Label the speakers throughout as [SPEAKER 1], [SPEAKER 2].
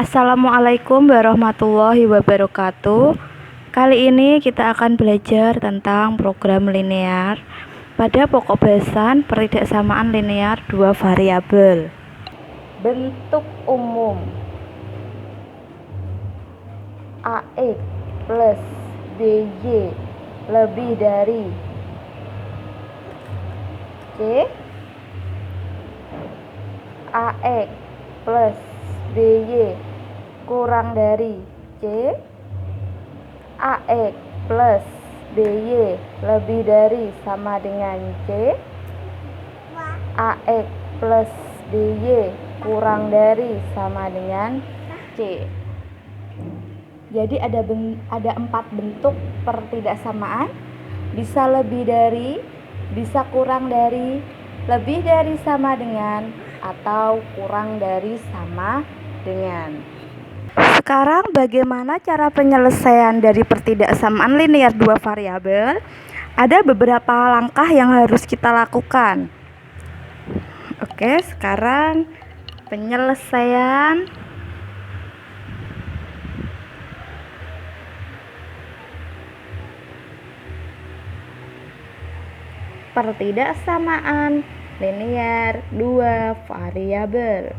[SPEAKER 1] Assalamualaikum warahmatullahi wabarakatuh. Kali ini kita akan belajar tentang program linear pada pokok bahasan pertidaksamaan linear dua variabel. Bentuk umum AX plus BY lebih dari C, AX plus BY kurang dari C, AX plus BY lebih dari sama dengan C, AX plus BY kurang dari sama dengan C. Jadi ada 4 bentuk pertidaksamaan, bisa lebih dari, bisa kurang dari, lebih dari sama dengan, atau kurang dari sama dengan. Sekarang bagaimana cara penyelesaian dari pertidaksamaan linear dua variabel? Ada beberapa langkah yang harus kita lakukan. Oke, sekarang penyelesaian pertidaksamaan linear dua variabel.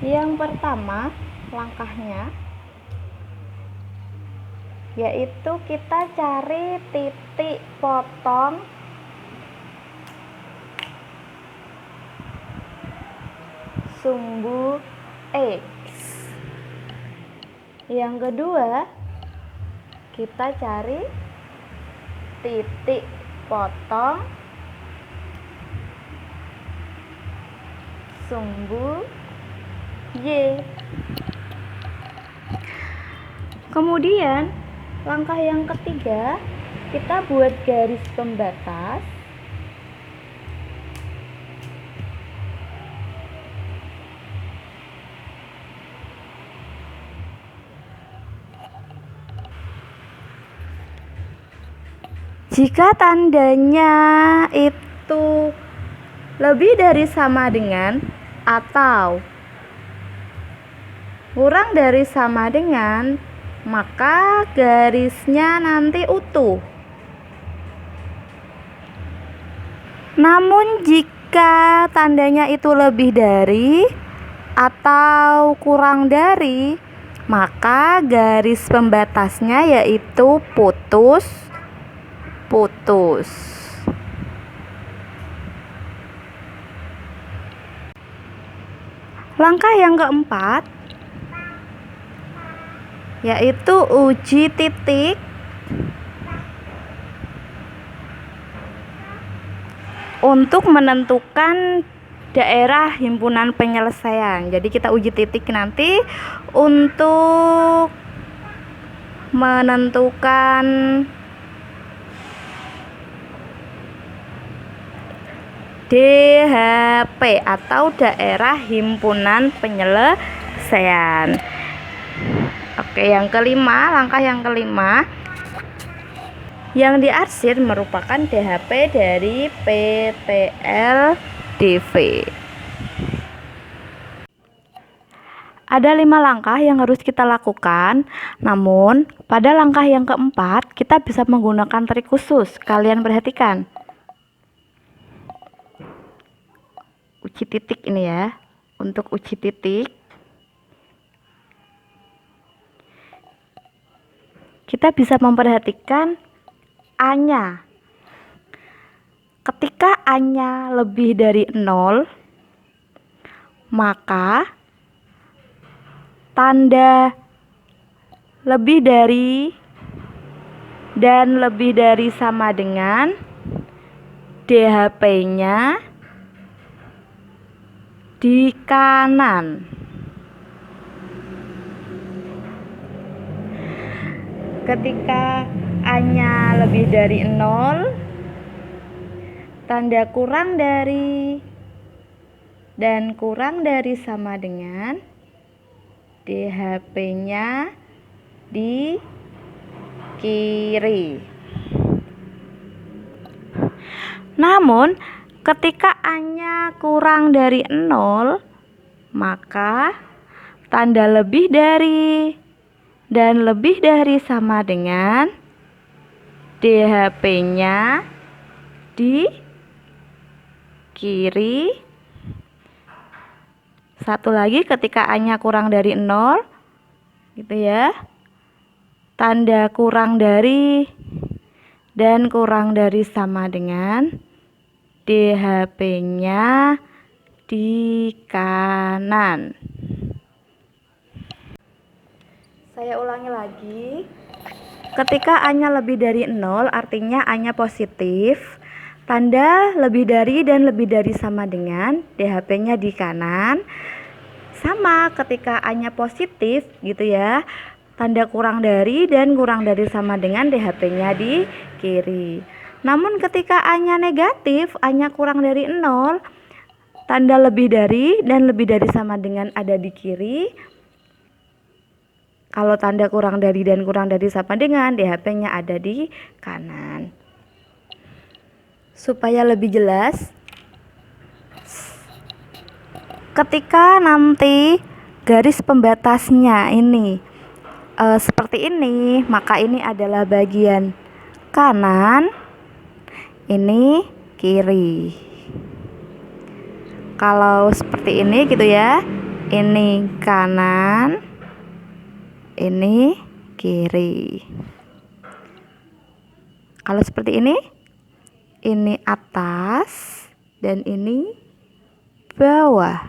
[SPEAKER 1] Yang pertama langkahnya yaitu kita cari titik potong sumbu X. Yang kedua, kita cari titik potong sumbu Y. Kemudian langkah yang ketiga, kita buat garis pembatas jika tandanya itu lebih dari sama dengan atau kurang dari sama dengan, maka garisnya nanti utuh. Namun jika tandanya itu lebih dari atau kurang dari, maka garis pembatasnya yaitu putus. Langkah yang keempat yaitu uji titik untuk menentukan daerah himpunan penyelesaian. Jadi kita uji titik nanti untuk menentukan DHP atau daerah himpunan penyelesaian. Oke, yang kelima, langkah yang kelima, yang diarsir merupakan DHP dari PTL-DV. Ada 5 langkah yang harus kita lakukan, namun pada langkah yang keempat kita bisa menggunakan trik khusus. Kalian perhatikan. Uji titik ini ya. Untuk uji titik kita bisa memperhatikan A-nya. Ketika A-nya lebih dari 0, maka tanda lebih dari dan lebih dari sama dengan DHP-nya di kanan. Ketika A-nya lebih dari 0, tanda kurang dari dan kurang dari sama dengan DHP-nya di kiri. Namun Ketika A-nya kurang dari 0, maka tanda lebih dari dan lebih dari sama dengan DHP-nya di kiri. Satu lagi, ketika A-nya kurang dari 0, gitu ya, tanda kurang dari dan kurang dari sama dengan DHP-nya di kanan. Saya ulangi lagi. Ketika A-nya lebih dari 0, artinya A-nya positif. Tanda lebih dari dan lebih dari sama dengan DHP-nya di kanan. Sama ketika A-nya positif, gitu ya, tanda kurang dari dan kurang dari sama dengan DHP-nya di kiri. Namun ketika A-nya negatif, A-nya kurang dari 0, tanda lebih dari dan lebih dari sama dengan ada di kiri. Kalau tanda kurang dari dan kurang dari sama dengan, DHP-nya ada di kanan. Supaya lebih jelas, ketika nanti garis pembatasnya ini seperti ini, maka ini adalah bagian kanan, ini kiri. Kalau seperti ini gitu ya, ini kanan, ini kiri. Kalau seperti ini atas dan ini bawah.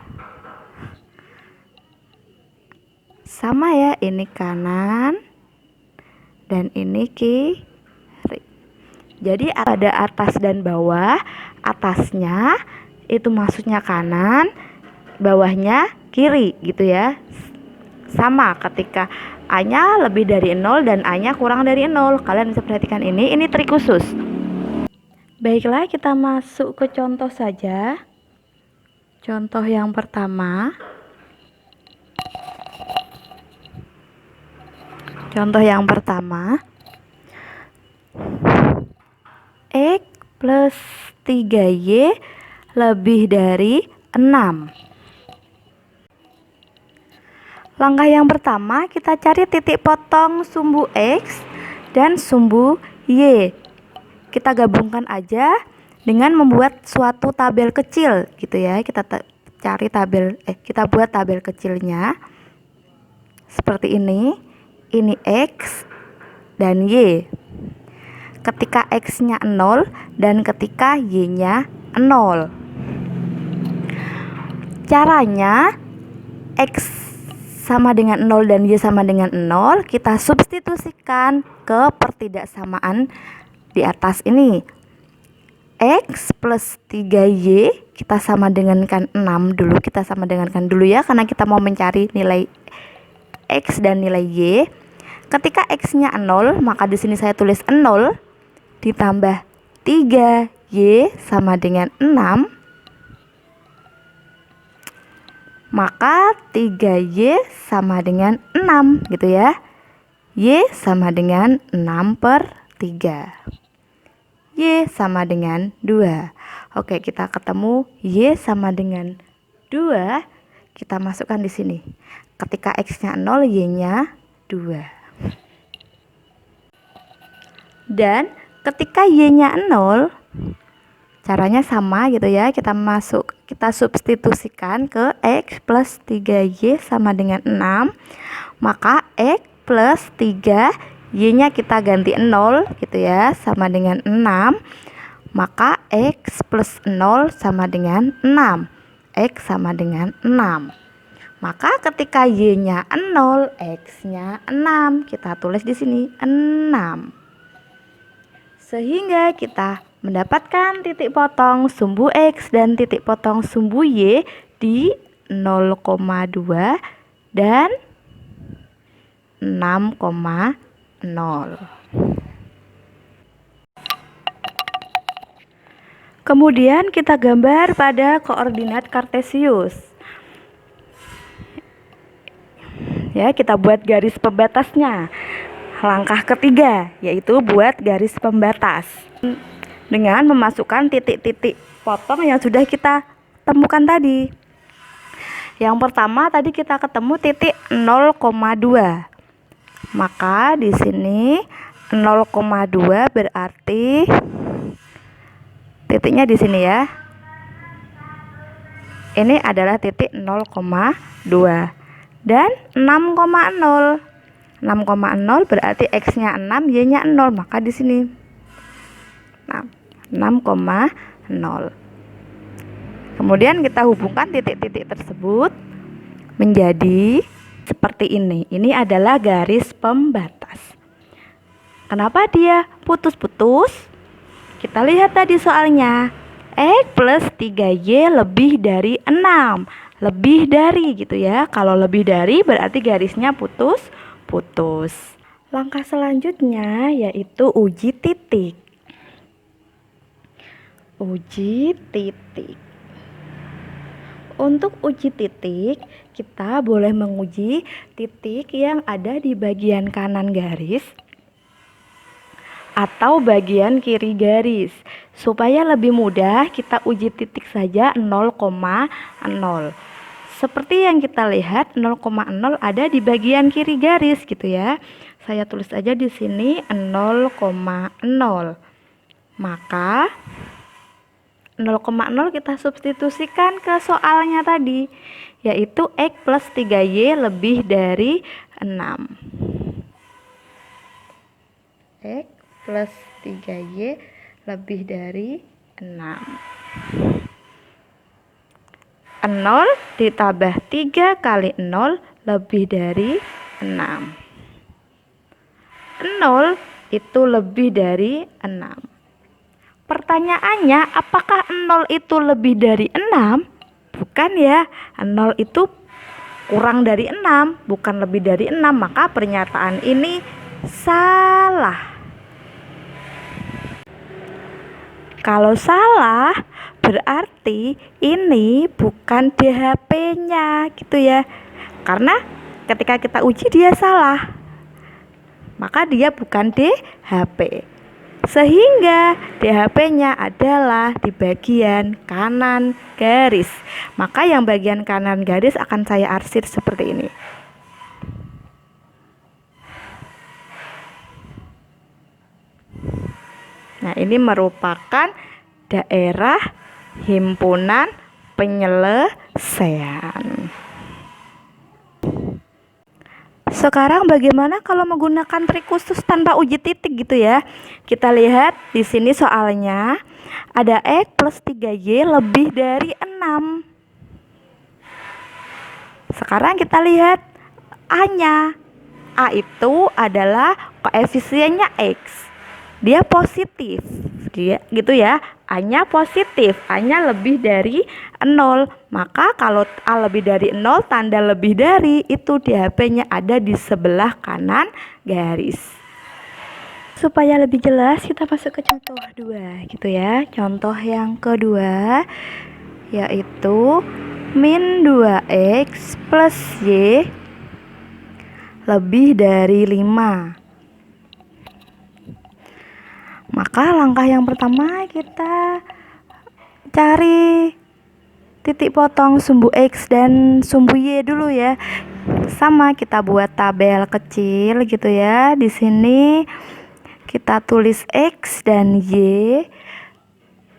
[SPEAKER 1] Sama ya, ini kanan dan ini kiri. Jadi ada atas dan bawah. Atasnya itu maksudnya kanan, bawahnya kiri gitu ya. Sama ketika A-nya lebih dari 0 dan A-nya kurang dari 0. Kalian bisa perhatikan ini trik khusus. Baiklah, kita masuk ke contoh saja. Contoh yang pertama. X plus 3Y lebih dari 6. Langkah yang pertama, kita cari titik potong sumbu X dan sumbu Y. Kita gabungkan aja dengan membuat suatu tabel kecil gitu ya. Kita buat tabel kecilnya seperti ini. Ini X dan Y. Ketika X-nya 0 dan ketika Y-nya 0. Caranya, X sama dengan 0 dan Y sama dengan 0, kita substitusikan ke pertidaksamaan di atas ini. X plus 3Y kita sama dengankan 6 dulu. Kita sama dengankan dulu ya, karena kita mau mencari nilai X dan nilai Y. Ketika X-nya 0, maka di sini saya tulis 0 ditambah 3Y sama dengan 6, maka 3Y sama dengan 6 gitu ya. Y sama dengan 6/3. Y sama dengan 2. Oke, kita ketemu Y sama dengan 2. Kita masukkan di sini. Ketika X-nya 0, Y-nya 2. Dan ketika Y-nya 0, caranya sama gitu ya. Kita substitusikan ke X plus 3Y sama dengan 6. Maka X plus 3, Y-nya kita ganti 0 gitu ya, sama dengan 6. Maka X plus 0 sama dengan 6. X sama dengan 6. Maka ketika Y-nya 0, X-nya 6. Kita tulis di sini 6. Sehingga kita mendapatkan titik potong sumbu X dan titik potong sumbu Y di 0,2 dan 6,0. Kemudian kita gambar pada koordinat kartesius. Ya, kita buat garis pembatasnya. Langkah ketiga yaitu buat garis pembatas dengan memasukkan titik-titik potong yang sudah kita temukan tadi. Yang pertama tadi kita ketemu titik 0,2. Maka di sini 0,2 berarti titiknya di sini ya. Ini adalah titik 0,2 dan 6,0. 6,0 berarti X-nya 6, Y-nya 0, maka di sini 6,0. Kemudian kita hubungkan titik-titik tersebut menjadi seperti ini. Ini adalah garis pembatas. Kenapa dia putus-putus? Kita lihat tadi soalnya. X plus 3Y lebih dari 6. Lebih dari gitu ya. Kalau lebih dari berarti garisnya putus. Langkah selanjutnya yaitu uji titik. Untuk uji titik, kita boleh menguji titik yang ada di bagian kanan garis atau bagian kiri garis. Supaya lebih mudah, kita uji titik saja 0,0. Seperti yang kita lihat 0,0 ada di bagian kiri garis gitu ya. Saya tulis aja di sini 0,0. Maka 0,0 kita substitusikan ke soalnya tadi, yaitu X plus 3Y lebih dari 6. X plus 3Y lebih dari 6. 0 ditambah 3 kali 0 lebih dari 6. 0 itu lebih dari 6. Pertanyaannya, apakah 0 itu lebih dari 6? Bukan ya, 0 itu kurang dari 6, bukan lebih dari 6. Maka pernyataan ini salah. Kalau salah, berarti ini bukan DHP-nya gitu ya. Karena ketika kita uji dia salah, maka dia bukan DHP. Sehingga DHP-nya adalah di bagian kanan garis. Maka yang bagian kanan garis akan saya arsir seperti ini. Nah, ini merupakan daerah himpunan penyelesaian. Sekarang bagaimana kalau menggunakan trik khusus tanpa uji titik gitu ya? Kita lihat di sini soalnya ada X plus 3Y lebih dari 6. Sekarang kita lihat A-nya. A itu adalah koefisiennya X. Dia positif, dia gitu ya, A-nya positif, A-nya lebih dari 0. Maka kalau A lebih dari 0, tanda lebih dari itu DHP-nya ada di sebelah kanan garis. Supaya lebih jelas, kita masuk ke contoh 2 gitu ya. Contoh yang kedua yaitu min 2X plus Y lebih dari 5. Maka langkah yang pertama kita cari titik potong sumbu X dan sumbu Y dulu ya. Sama, kita buat tabel kecil gitu ya. Di sini kita tulis X dan Y.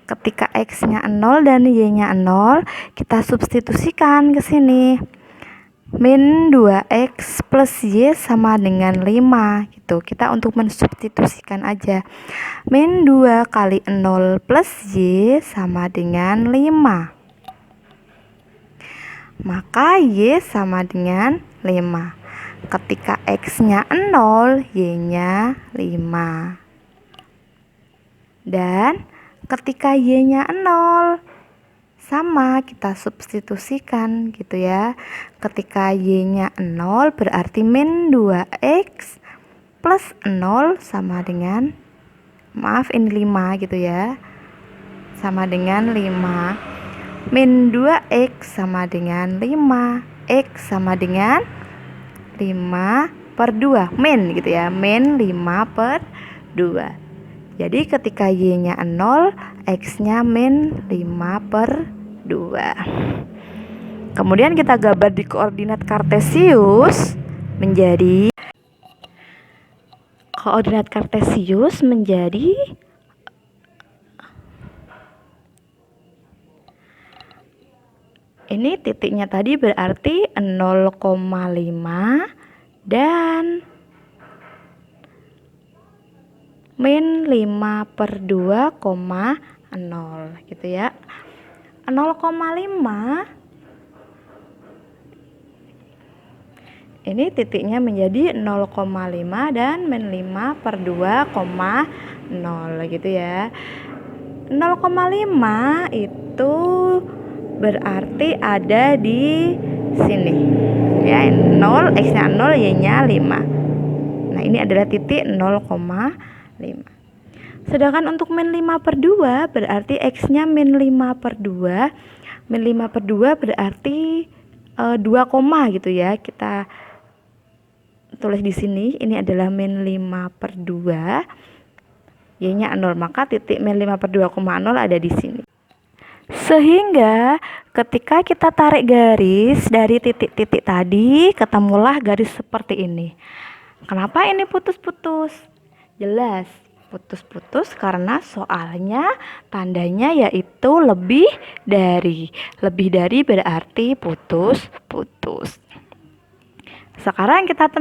[SPEAKER 1] Ketika X-nya 0 dan Y-nya 0, kita substitusikan ke sini. Min 2X plus Y sama dengan 5 gitu. Kita untuk mensubstitusikan aja. Min 2 kali 0 plus Y sama dengan 5. Maka Y sama dengan 5. Ketika X-nya 0, Y-nya 5. Dan ketika Y-nya 0, sama, kita substitusikan gitu ya. Ketika Y-nya 0 berarti min 2X plus 0 sama dengan, maaf ini 5 gitu ya, sama dengan 5. Min 2X sama dengan 5. X sama dengan 5 per 2. Min gitu ya, min 5 per 2. Jadi ketika Y-nya 0, X-nya min 5/2. Kemudian kita gambar di koordinat kartesius menjadi ini titiknya tadi berarti 0,5 dan min 5/2,0 gitu ya. 0,5 ini titiknya menjadi 0,5 dan min 5/2,0 gitu ya. 0,5 itu berarti ada di sini ya, 0, X-nya 0, Y-nya 5. Nah, ini adalah titik 0,5. Sedangkan untuk min 5/2 berarti X-nya min 5/2. Min 5/2 berarti 2 koma gitu ya. Kita tulis di sini, ini adalah min 5/2. Y-nya 0, maka titik min 5/2,0 ada di sini. Sehingga ketika kita tarik garis dari titik-titik tadi, ketemulah garis seperti ini. Kenapa ini putus-putus? Jelas putus-putus karena soalnya tandanya yaitu lebih dari. Lebih dari berarti putus-putus. Sekarang kita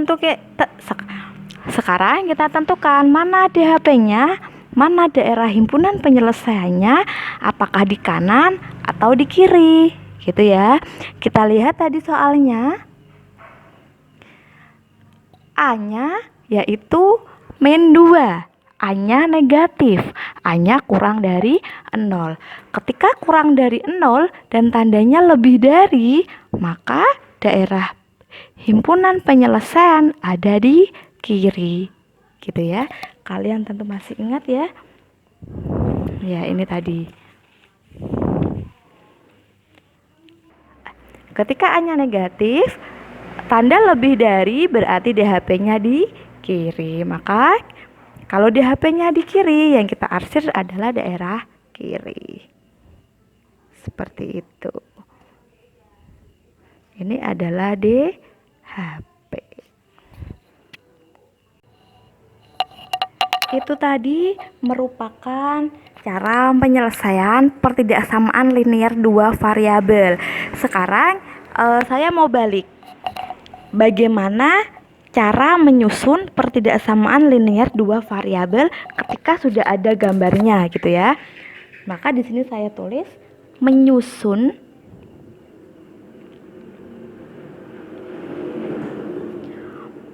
[SPEAKER 1] tentukan mana DHP-nya, mana daerah himpunan penyelesaiannya, apakah di kanan atau di kiri, gitu ya. Kita lihat tadi soalnya, A-nya yaitu min 2, A-nya negatif, A-nya kurang dari 0. Ketika kurang dari 0 dan tandanya lebih dari, maka daerah himpunan penyelesaian ada di kiri, gitu ya. Kalian tentu masih ingat ya. Ya, ini tadi. Ketika A-nya negatif, tanda lebih dari berarti DHP-nya di kiri. Maka kalau DHP-nya di kiri, yang kita arsir adalah daerah kiri. Seperti itu. Ini adalah DHP. Itu tadi merupakan cara penyelesaian pertidaksamaan linear dua variabel. Sekarang saya mau balik. Bagaimana cara menyusun pertidaksamaan linear dua variabel ketika sudah ada gambarnya gitu ya. Maka di sini saya tulis menyusun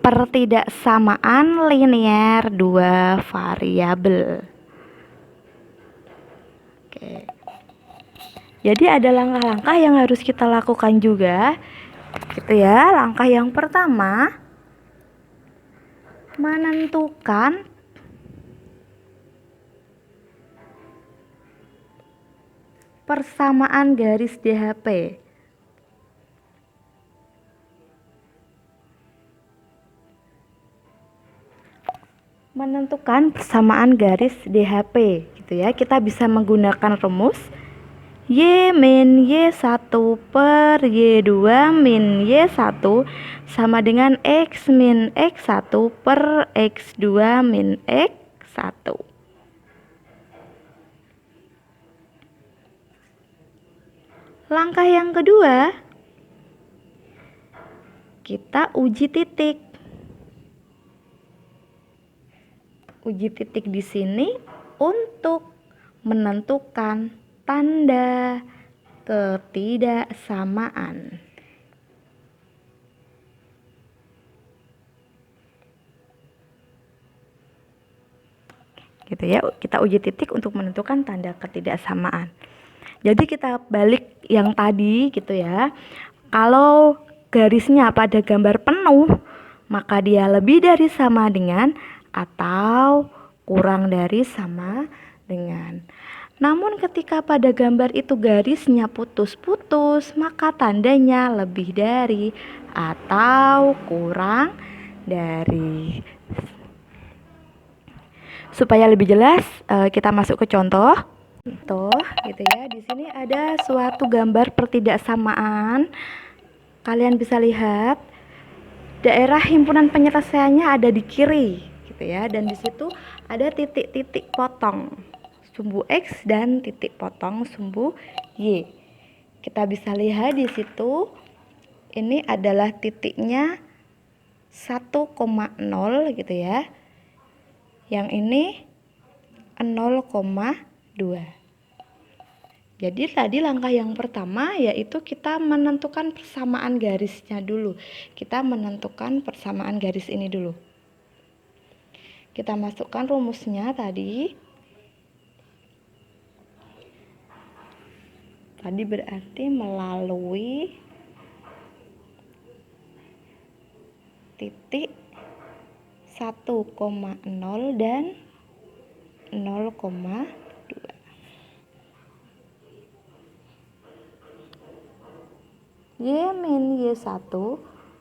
[SPEAKER 1] pertidaksamaan linear dua variabel. Oke. Jadi ada langkah-langkah yang harus kita lakukan juga, gitu ya. Langkah yang pertama, menentukan persamaan garis DHP. Menentukan persamaan garis DHP gitu ya. Kita bisa menggunakan rumus Y min Y1 per Y2 min Y1 sama dengan X min X1 per X2 min X1. Langkah yang kedua, kita uji titik. Uji titik di sini untuk menentukan tanda ketidaksamaan. Gitu ya, kita uji titik untuk menentukan tanda ketidaksamaan. Jadi kita balik yang tadi gitu ya. Kalau garisnya pada gambar penuh, maka dia lebih dari sama dengan atau kurang dari sama dengan. Namun ketika pada gambar itu garisnya putus-putus, maka tandanya lebih dari atau kurang dari. Supaya lebih jelas, kita masuk ke contoh. Contoh gitu ya. Di sini ada suatu gambar pertidaksamaan. Kalian bisa lihat daerah himpunan penyelesaiannya ada di kiri gitu ya, dan di situ ada titik-titik potong sumbu X dan titik potong sumbu Y. Kita bisa lihat di situ ini adalah titiknya 1,0 gitu ya. Yang ini 0,2. Jadi tadi langkah yang pertama yaitu kita menentukan persamaan garisnya dulu. Kita menentukan persamaan garis ini dulu. Kita masukkan rumusnya tadi. Tadi berarti melalui titik 1,0 dan 0,2. Y min Y1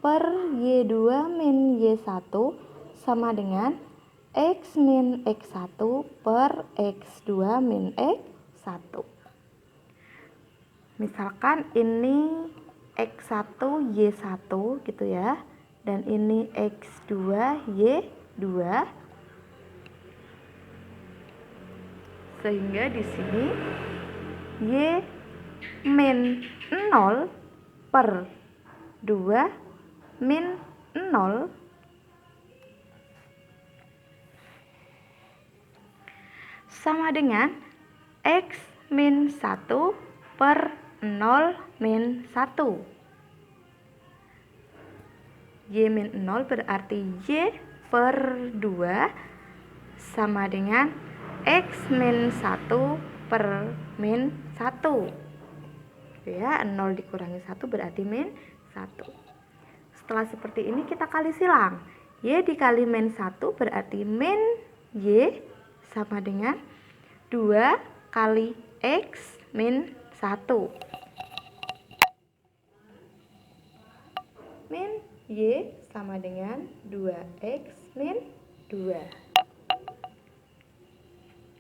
[SPEAKER 1] per Y2 min Y1 sama dengan X min X1 per X2 min X1. Misalkan ini X1 Y1 gitu ya, dan ini X2 Y2. Sehingga di sini Y min 0 per 2 min 0 sama dengan X min 1 per 0 min 1. Y min 0 berarti Y per 2 sama dengan X min 1 per min 1. Ya, 0 dikurangi 1 berarti min 1. Setelah seperti ini kita kali silang. Y dikali min 1 berarti min Y sama dengan 2 kali X min 1. Min Y sama dengan 2X min 2.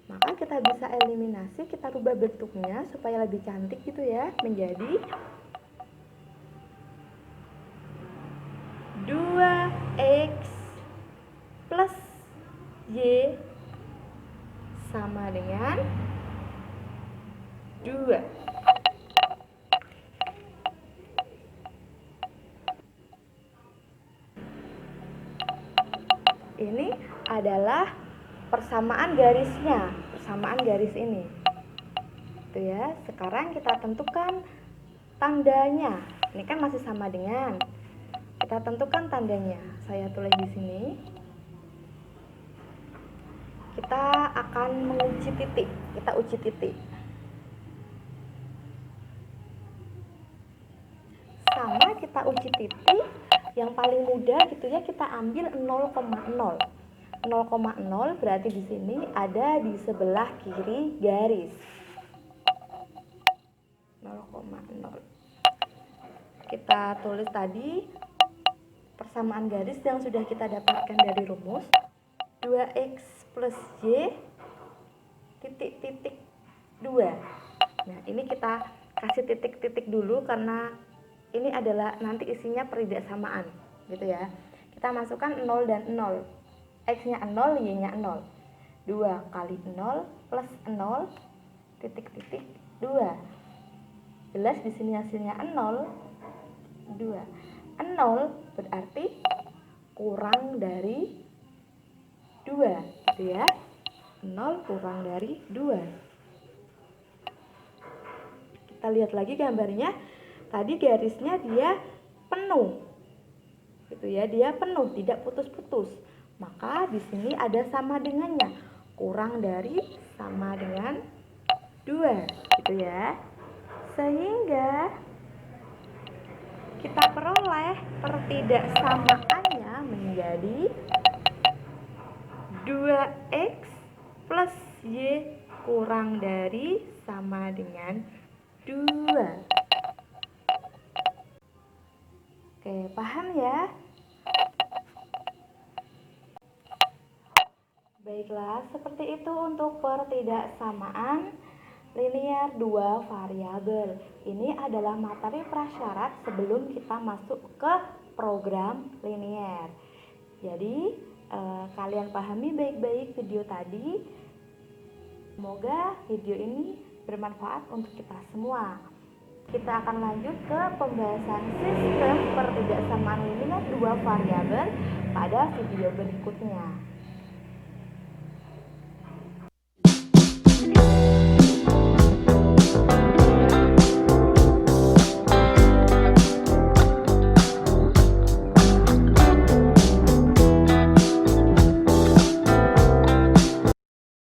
[SPEAKER 1] Maka kita bisa eliminasi, kita rubah bentuknya supaya lebih cantik gitu ya, menjadi 2X plus Y sama dengan 2. Ini adalah persamaan garisnya, persamaan garis ini. Itu ya. Sekarang kita tentukan tandanya. Ini kan masih sama dengan. Kita tentukan tandanya. Saya tulis di sini. Kita akan menguji titik. Kita uji titik. Sama kita uji titik. Yang paling mudah gitu ya, kita ambil 0,0. 0,0 berarti di sini ada di sebelah kiri garis. 0,0. Kita tulis tadi persamaan garis yang sudah kita dapatkan dari rumus. 2X plus Y titik-titik 2. Nah, ini kita kasih titik-titik dulu karena ini adalah nanti isinya peridaksamaan gitu ya. Kita masukkan 0 dan 0. X-nya 0, Y-nya 0. 2 kali 0 plus 0 titik-titik 2. Jelas di sini hasilnya 0, 2. 0 berarti kurang dari 2, gitu ya. 0 kurang dari 2. Kita lihat lagi gambarnya. Tadi garisnya dia penuh. Gitu ya, dia penuh, tidak putus-putus. Maka di sini ada sama dengannya, kurang dari sama dengan 2, gitu ya. Sehingga kita peroleh pertidaksamaannya menjadi 2X plus Y kurang dari sama dengan 2. Oke, paham ya? Baiklah, seperti itu untuk pertidaksamaan linear dua variabel. Ini adalah materi prasyarat sebelum kita masuk ke program linear. Jadi, kalian pahami baik-baik video tadi. Semoga video ini bermanfaat untuk kita semua. Kita akan lanjut ke pembahasan sistem pertidaksamaan linear dua variabel pada video berikutnya.